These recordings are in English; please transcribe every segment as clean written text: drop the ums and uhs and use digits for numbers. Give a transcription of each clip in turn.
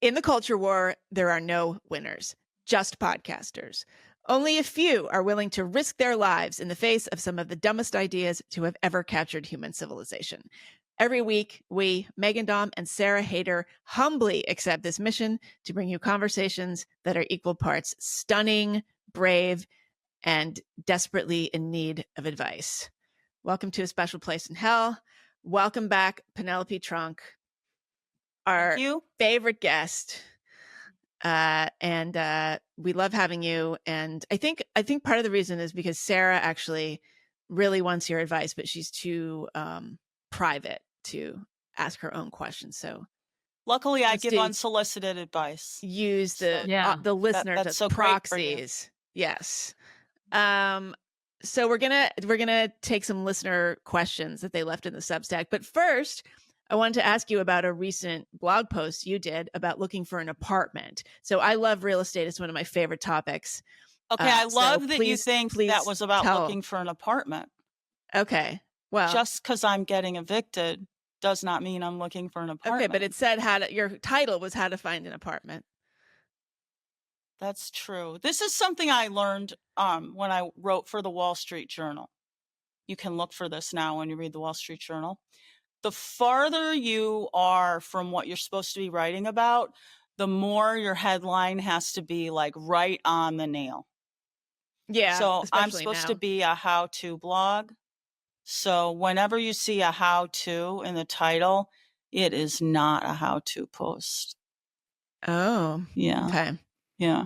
In the culture war, there are no winners, just podcasters. Only a few are willing to risk their lives in the face of some of the dumbest ideas to have ever captured human civilization. Every week, we, Megan Daum and Sarah Hayter, humbly accept this mission to bring you conversations that are equal parts stunning, brave, and desperately in need of advice. Welcome to A Special Place in Hell. Welcome back, Penelope Trunk, our favorite guest. And we love having you. And I think part of the reason is because Sarah actually really wants your advice, but she's too private to ask her own questions. So luckily I give unsolicited advice. Use the listeners as proxies. Yes. So we're gonna take some listener questions that they left in the Substack. But first, I wanted to ask you about a recent blog post you did about looking for an apartment. So I love real estate. It's one of my favorite topics. Okay, I love that you think that was about looking for an apartment. Okay, well, just because I'm getting evicted does not mean I'm looking for an apartment. Okay, but it said your title was how to find an apartment. That's true. This is something I learned when I wrote for the Wall Street Journal. You can look for this now when you read the Wall Street Journal. The farther you are from what you're supposed to be writing about, the more your headline has to be like right on the nail. Yeah. So I'm supposed to be a how-to blog. So whenever you see a how-to in the title, it is not a how-to post. Oh. Yeah. Okay. Yeah.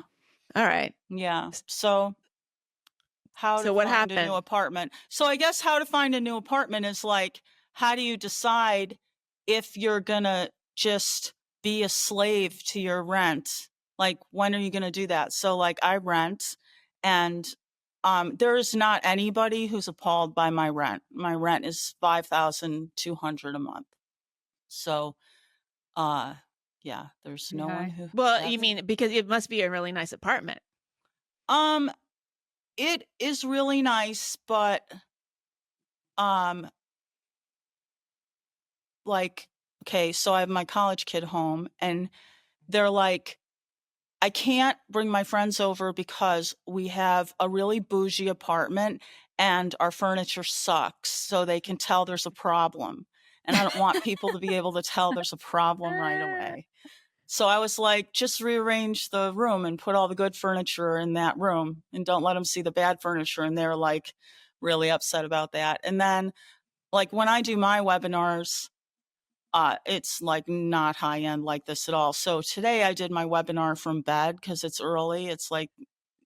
All right. Yeah. So what happened? A new apartment. So I guess how to find a new apartment is like, how do you decide if you're going to just be a slave to your rent? Like, when are you going to do that? So like I rent, and there is not anybody who's appalled by my rent. My rent is $5,200 a month. So, yeah, there's no one who. Well, you mean because it must be a really nice apartment. It is really nice, but like, okay, so I have my college kid home, and they're like, I can't bring my friends over because we have a really bougie apartment and our furniture sucks, so they can tell there's a problem. And I don't want people to be able to tell there's a problem right away. So I was like, just rearrange the room and put all the good furniture in that room and don't let them see the bad furniture. And they're like really upset about that. And then like when I do my webinars, it's like not high end like this at all. So today I did my webinar from bed because it's early. It's like,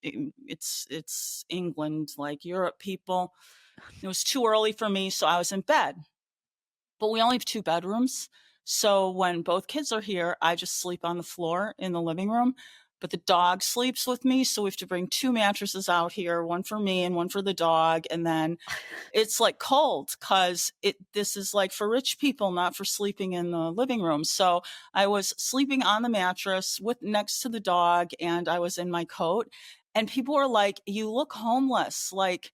it's England, like Europe people. It was too early for me. So I was in bed, but we only have 2 bedrooms. So when both kids are here, I just sleep on the floor in the living room, but the dog sleeps with me. So we have to bring 2 mattresses out here, one for me and one for the dog. And then it's like cold because this is like for rich people, not for sleeping in the living room. So I was sleeping on the mattress next to the dog, and I was in my coat. And people were like, you look homeless. Like,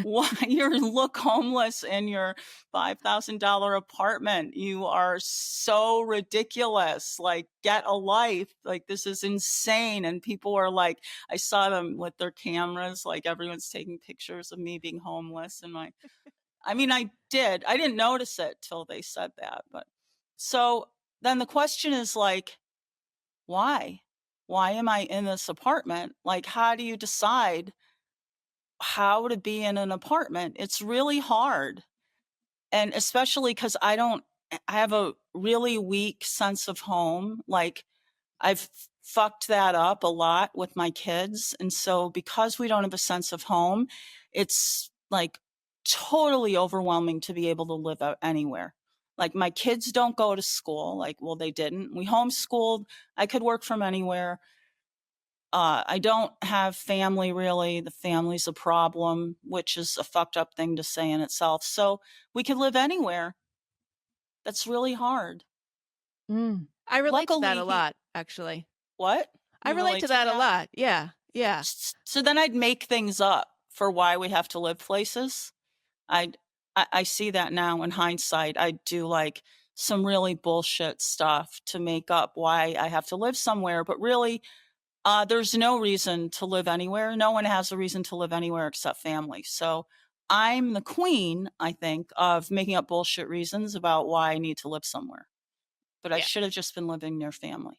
why you look homeless in your $5,000 apartment? You are so ridiculous. Like, get a life. Like, this is insane. And people are like, I saw them with their cameras. Like, everyone's taking pictures of me being homeless. And I mean, I didn't notice it till they said that. But so then the question is like, why? Why am I in this apartment? Like, how do you decide how to be in an apartment? It's really hard. And especially because I have a really weak sense of home. Like, I've fucked that up a lot with my kids. And so because we don't have a sense of home, it's like totally overwhelming to be able to live out anywhere. Like, my kids don't go to school. Like, well, they didn't. We homeschooled. I could work from anywhere. I don't have family, really. The family's a problem, which is a fucked up thing to say in itself. So we could live anywhere. That's really hard. I relate to that a lot, actually. What? I relate to that a lot. Yeah. Yeah. So then I'd make things up for why we have to live places. I see that now in hindsight. I do like some really bullshit stuff to make up why I have to live somewhere. But really, there's no reason to live anywhere. No one has a reason to live anywhere except family. So I'm the queen, I think, of making up bullshit reasons about why I need to live somewhere. But I should have just been living near family.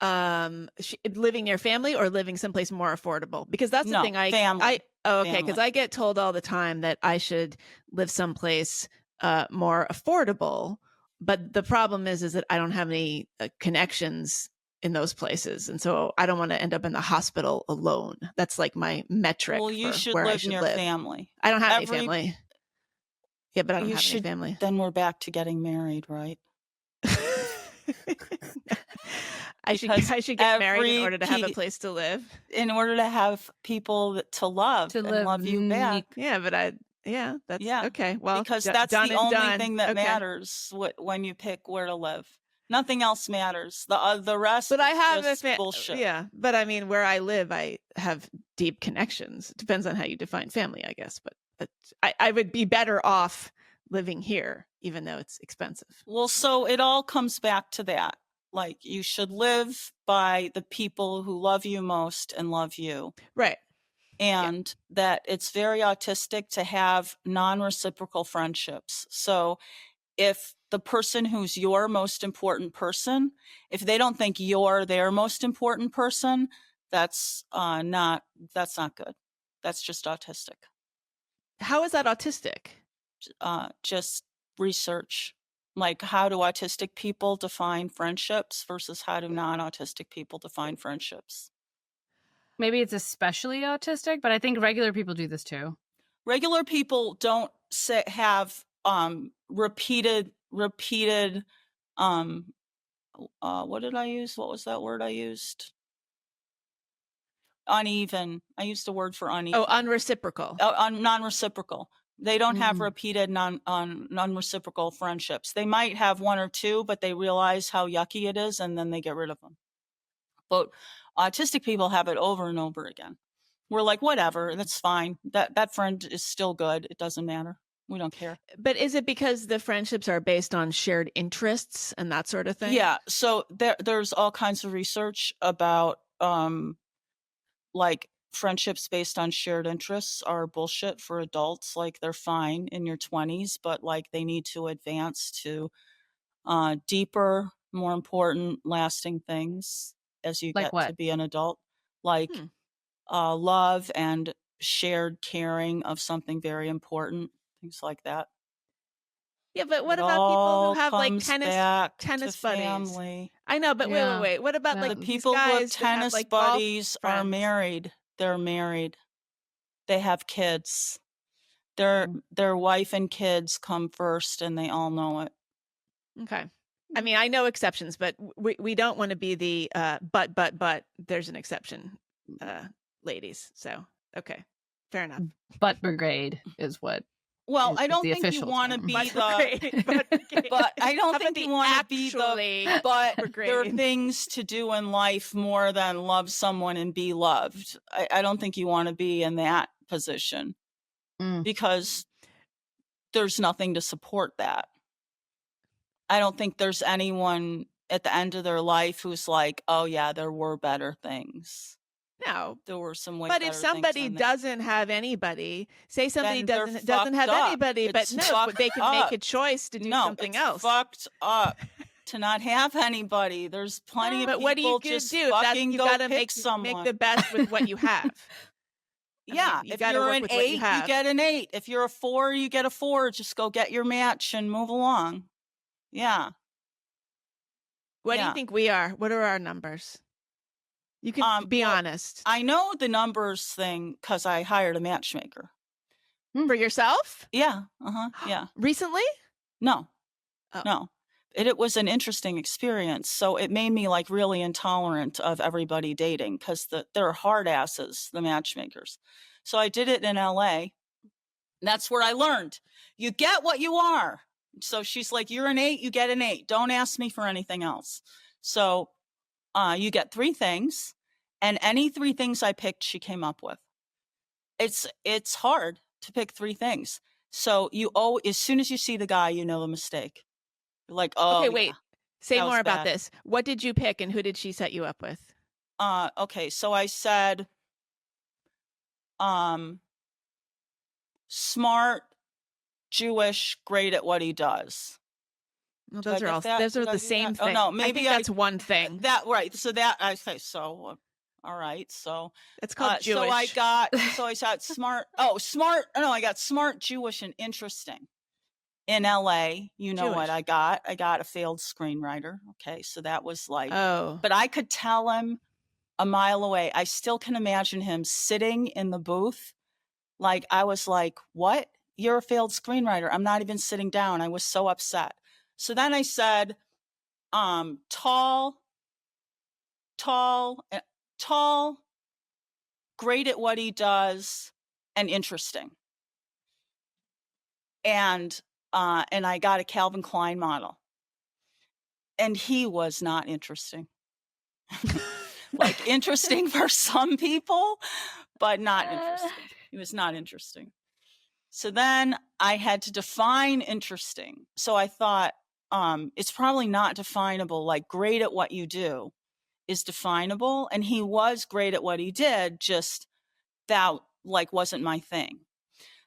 Living near family or living someplace more affordable? Because that's the thing. Family. Okay, because I get told all the time that I should live someplace more affordable, but the problem is that I don't have any connections in those places, and so I don't want to end up in the hospital alone. That's like my metric. Well, you should where live I should near live. family. I don't have any family. Yeah, but I don't have any family. Then we're back to getting married, right? I should get married in order to have a place to live. In order to have people to love you back. Yeah, but that's okay. Well, because that's the only thing that matters when you pick where to live. Nothing else matters. The rest is just bullshit. Yeah, but I mean, where I live, I have deep connections. It depends on how you define family, I guess. But I would be better off living here, even though it's expensive. Well, so it all comes back to that. Like, you should live by the people who love you most and love you. Right. And that it's very autistic to have non-reciprocal friendships. So if the person who's your most important person, if they don't think you're their most important person, that's not good. That's just autistic. How is that autistic? Just research. Like, how do autistic people define friendships versus how do non-autistic people define friendships? Maybe it's especially autistic, but I think regular people do this too. Regular people don't have repeated what did I use? What was that word I used? Uneven. I used the word for uneven. Oh, unreciprocal. Non-reciprocal. They don't have repeated non-reciprocal friendships. They might have one or two, but they realize how yucky it is, and then they get rid of them. But autistic people have it over and over again. We're like, whatever, that's fine. That friend is still good. It doesn't matter. We don't care. But is it because the friendships are based on shared interests and that sort of thing? Yeah. So there's all kinds of research about like, friendships based on shared interests are bullshit for adults. Like, they're fine in your 20s, but like, they need to advance to deeper, more important, lasting things as you get to be an adult. Like love and shared caring of something very important, things like that. Yeah, but what about people who have like tennis buddies? Family. I know, but wait. What about like the people who have tennis buddies are married? They're married. They have kids. Their wife and kids come first, and they all know it. Okay. I mean, I know exceptions, but we don't want to be the but there's an exception, ladies. So okay, fair enough. Butt brigade is what. Well, I don't think you want to be but I don't think you want to be the but there are things to do in life more than love someone and be loved. I don't think you want to be in that position because there's nothing to support that. I don't think there's anyone at the end of their life who's like, oh yeah, there were better things. No, there were some way. But if somebody doesn't have anybody, say somebody doesn't have anybody, but no, they can make a choice to do something else. Fucked up to not have anybody. There's plenty of people. But what are you gonna do? You gotta make the best with what you have. Yeah, if you're an 8, you get an 8. If you're a 4, you get a 4. Just go get your match and move along. Yeah. What do you think we are? What are our numbers? You can be honest. I know the numbers thing because I hired a matchmaker. For yourself? Yeah. Yeah. Recently? No. No. It was an interesting experience. So it made me like really intolerant of everybody dating because they're hard asses, the matchmakers. So I did it in LA. That's where I learned. You get what you are. So she's like, you're an 8, you get an 8. Don't ask me for anything else. So you get 3 things, and any 3 things I picked, she came up with. It's hard to pick 3 things. So as soon as you see the guy, you know the mistake. Like, oh, Okay, wait. Say that was more about bad. this. What did you pick and who did she set you up with? Okay, so I said, smart, Jewish, great at what he does. Well, Did I get that? those are Did I the do same that? Oh thing. no, I maybe think that's one thing. that right. So that I say so. All right. So It's called Jewish. so I got smart. Oh, smart. No, I got smart, Jewish, and interesting. In LA, you know what Jewish. I got? I got a failed screenwriter. Okay, so that was like, Oh. but I could tell him a mile away. I still can imagine him sitting in the booth. Like I was like, what? You're a failed screenwriter. I'm not even sitting down. I was so upset. So then I said, tall, great at what he does, and interesting. And I got a Calvin Klein model. And he was not interesting. Like interesting for some people, but not interesting. He was not interesting. So then I had to define interesting. So I thought, it's probably not definable. Like great at what you do is definable. And he was great at what he did, just that like wasn't my thing.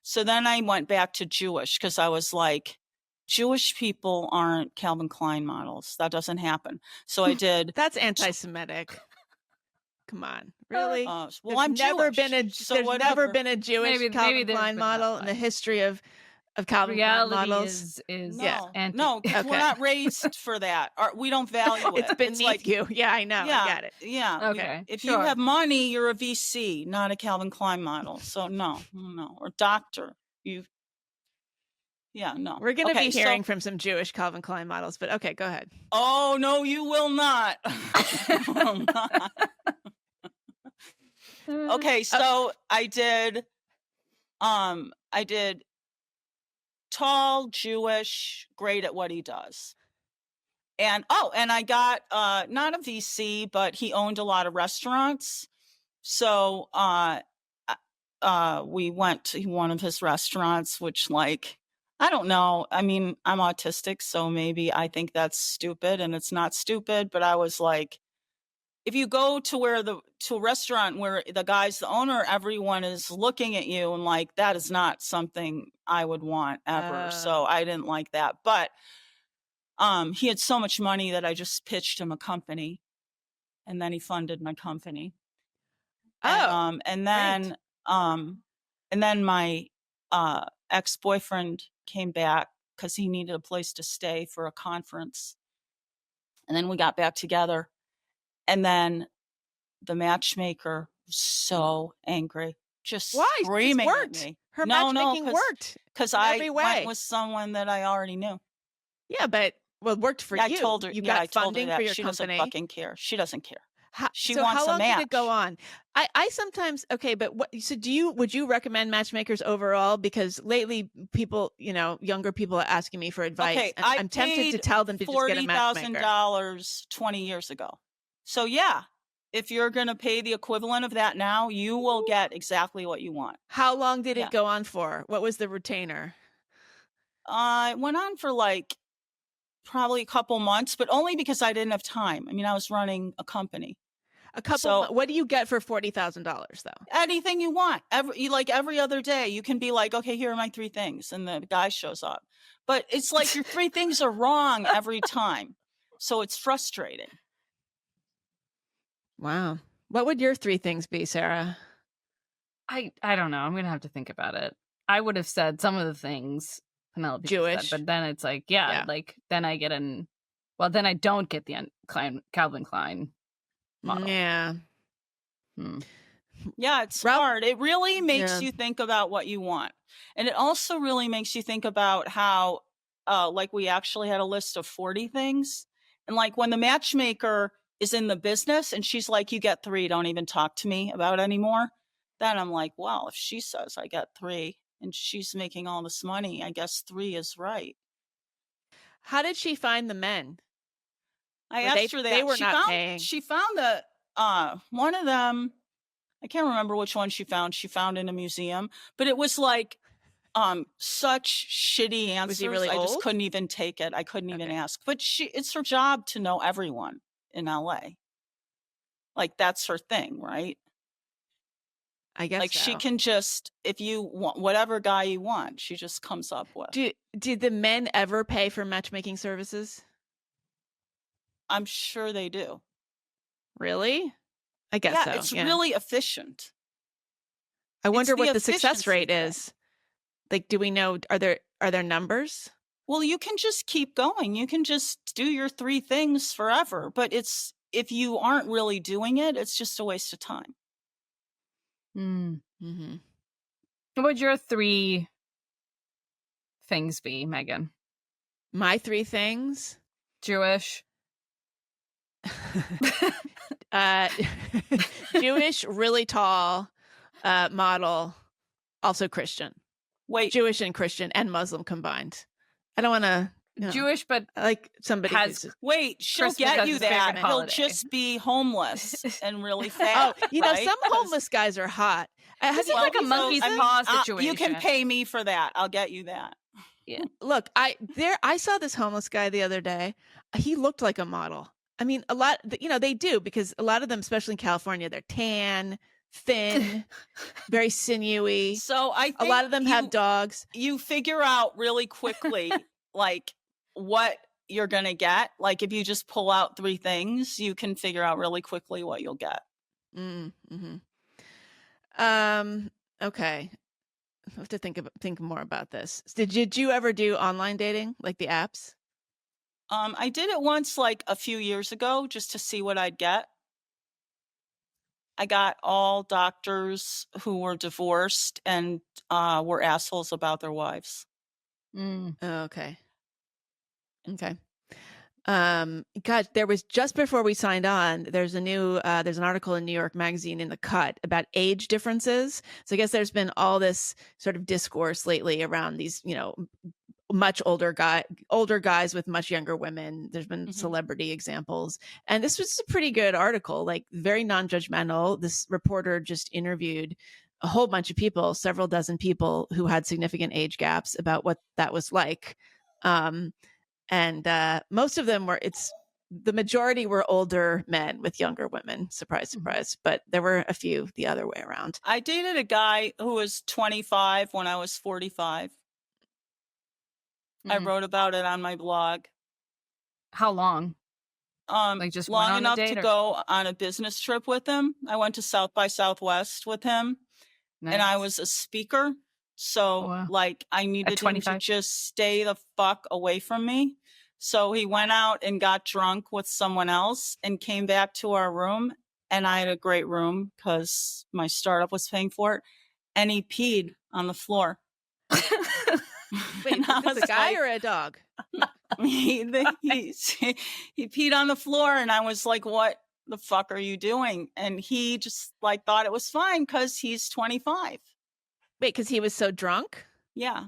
So then I went back to Jewish because I was like, Jewish people aren't Calvin Klein models. That doesn't happen. So I did. That's anti-Semitic. Come on, really? Well, there's I'm never Jewish, been a so there's whatever. never been a Jewish Maybe Calvin there's Klein been model that, in the but history of Calvin Klein reality models. is No, anti- no, 'cause Okay. we're not raised for that. We don't value it. It's beneath like, you. Yeah, I know. yeah, I got it. yeah. Okay, If sure. you have money, you're a VC, not a Calvin Klein model. So no, or doctor. No. We're going to Okay, be hearing from some Jewish Calvin Klein models, but okay, go ahead. Oh no, you will not. You will not. Okay, so I did tall, Jewish, great at what he does. And I got not a VC, but he owned a lot of restaurants. So we went to one of his restaurants, which like I don't know. I mean, I'm autistic, so maybe I think that's stupid, and it's not stupid, but I was like, if you go to a restaurant where the guy's the owner, everyone is looking at you and like, that is not something I would want ever. So I didn't like that. But he had so much money that I just pitched him a company, and then he funded my company. Oh, and then my ex-boyfriend came back because he needed a place to stay for a conference. And then we got back together. And then the matchmaker was so angry, just screaming at me. Her matchmaking worked because I went with someone that I already knew. Yeah, but it worked for you. I told her. You got funding for your she company. doesn't fucking care. She doesn't care. She so wants how long a match. did it go on? I sometimes but what? So would you recommend matchmakers overall? Because lately, people, younger people are asking me for advice. Okay, and I'm tempted to tell them to just get a matchmaker. $40,000 20 years ago. So yeah, if you're going to pay the equivalent of that now, you will get exactly what you want. How long did it go on for? What was the retainer? It went on for like probably a couple months, but only because I didn't have time. I mean, I was running a company. What do you get for $40,000 though? Anything you want. Every other day, you can be like, okay, here are my 3 things, and the guy shows up. But it's like your 3 things are wrong every time, so it's frustrating. Wow. What would your 3 things be, Sarah? I don't know. I'm gonna have to think about it. I would have said some of the things Penelope Jewish, said, but then it's like, like then I get then I don't get the Calvin Klein model. Yeah. Yeah, it's hard. It really makes you think about what you want. And it also really makes you think about how, like we actually had a list of 40 things. And like when the matchmaker is in the business and she's like, you get 3, don't even talk to me about it anymore. Then I'm like, well, if she says I get 3 and she's making all this money, I guess 3 is right. How did she find the men? I asked her that. They were not paying. She found one of them. I can't remember which one she found. She found in a museum, but it was like such shitty answers. Was he really I just old? couldn't even take it. I couldn't even Okay. ask. But it's her job to know everyone in LA. Like, that's her thing, right? I guess Like, so. she can just, if you want whatever guy you want, she just comes up with. Did the men ever pay for matchmaking services? I'm sure they do. Really? I guess Yeah, so. it's really efficient. I wonder the what the success efficiency rate thing. is. Like, do we know? Are there numbers? Well, you can just keep going. You can just do your 3 things forever. But if you aren't really doing it, it's just a waste of time. Mm-hmm. What would your 3 things be, Megan? My 3 things? Jewish. Jewish, really tall, model, also Christian. Wait, Jewish and Christian and Muslim combined. I don't want to. Jewish, but I like somebody has wait, she'll Christmas get as you his that. favorite He'll holiday. just be homeless and really Oh, fat. you know, right? some homeless guys are hot. This is like a monkey's paw situation. You can pay me for that. I'll get you that. Yeah. Look, I saw this homeless guy the other day. He looked like a model. I mean, a lot, they do, because a lot of them, especially in California, they're tan, thin, very sinewy. So I think a lot of them have dogs. You figure out really quickly, like, what you're going to get. Like, if you just pull out 3 things, you can figure out really quickly what you'll get. Mm-hmm. Okay. I have to think more about this. Did you ever do online dating, like the apps? I did it once, like a few years ago, just to see what I'd get. I got all doctors who were divorced and were assholes about their wives. Oh, okay. God, there was, just before we signed on, there's there's an article in New York Magazine in The Cut about age differences. So I guess there's been all this sort of discourse lately around these, much older guys with much younger women. There's been celebrity examples. And this was a pretty good article, like very non-judgmental. This reporter just interviewed a whole bunch of people, several dozen people who had significant age gaps, about what that was like. And most of them the majority were older men with younger women. Surprise, surprise. But there were a few the other way around. I dated a guy who was 25 when I was 45. I wrote about it on my blog. How long? Like, just long enough to go on a business trip with him. I went to South by Southwest with him. Nice. And I was a speaker. So, like, I needed him to just stay the fuck away from me. So he went out and got drunk with someone else and came back to our room. And I had a great room because my startup was paying for it. And he peed on the floor. Wait, was it a guy or a dog? he peed on the floor, and I was like, what the fuck are you doing? And he just, like, thought it was fine because he's 25. Wait, because he was so drunk? Yeah.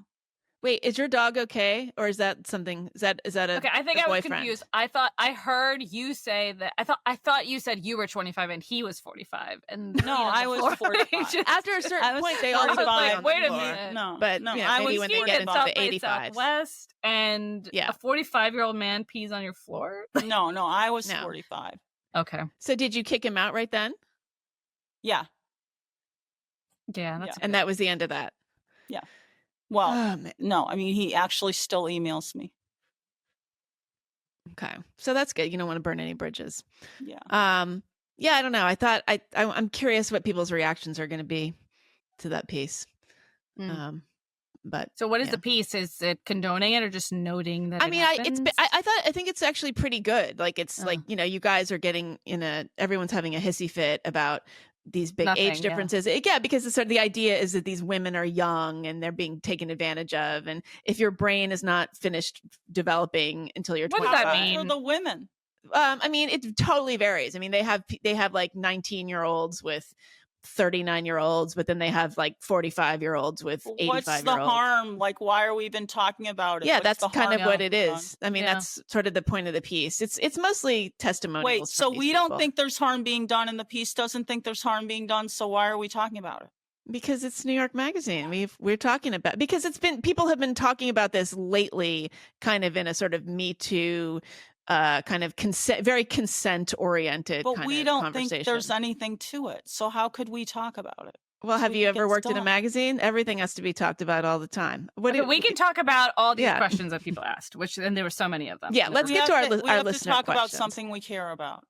Wait, is your dog okay? Or is that something, is that a Okay, I think I was confused. I heard you say that, I thought you said you were 25 and he was 45. And no, I was 45. After a certain point, they all put like, wait a minute. No, but maybe when they get into the 85s. Southwest, and a 45-year-old man pees on your floor? No, I was 45. Okay. So did you kick him out right then? Yeah. Yeah, that's and that was the end of that. Yeah. Well, no, I mean, he actually still emails me. Okay. So that's good. You don't want to burn any bridges. Yeah. Yeah, I don't know. I thought I'm curious what people's reactions are going to be to that piece. But so what is the piece? Is it condoning it or just noting that? I mean, I think it's actually pretty good. Like, it's like, you guys are getting everyone's having a hissy fit about these big age differences. Yeah, because it's sort of the idea is that these women are young and they're being taken advantage of. And if your brain is not finished developing until you're 25. What does that mean? For the women? I mean, it totally varies. I mean, they have like 19-year-olds with 39-year-olds, but then they have like 45-year-olds with 85-year-olds. What's the harm? Like, why are we even talking about it? Yeah, What's that's kind of what it is. I mean, that's sort of the point of the piece. It's mostly testimonials. Wait, so we don't think there's harm being done, and the piece doesn't think there's harm being done. So why are we talking about it? Because it's New York Magazine. We're talking about, because people have been talking about this lately, kind of in a sort of Me Too, kind of very consent oriented. But we don't think there's anything to it. So how could we talk about it? Well, have you ever worked in a magazine? Everything has to be talked about all the time. We can talk about all these questions that people asked, and there were so many of them. Yeah, let's get to our listener questions. We have to talk about something we care about.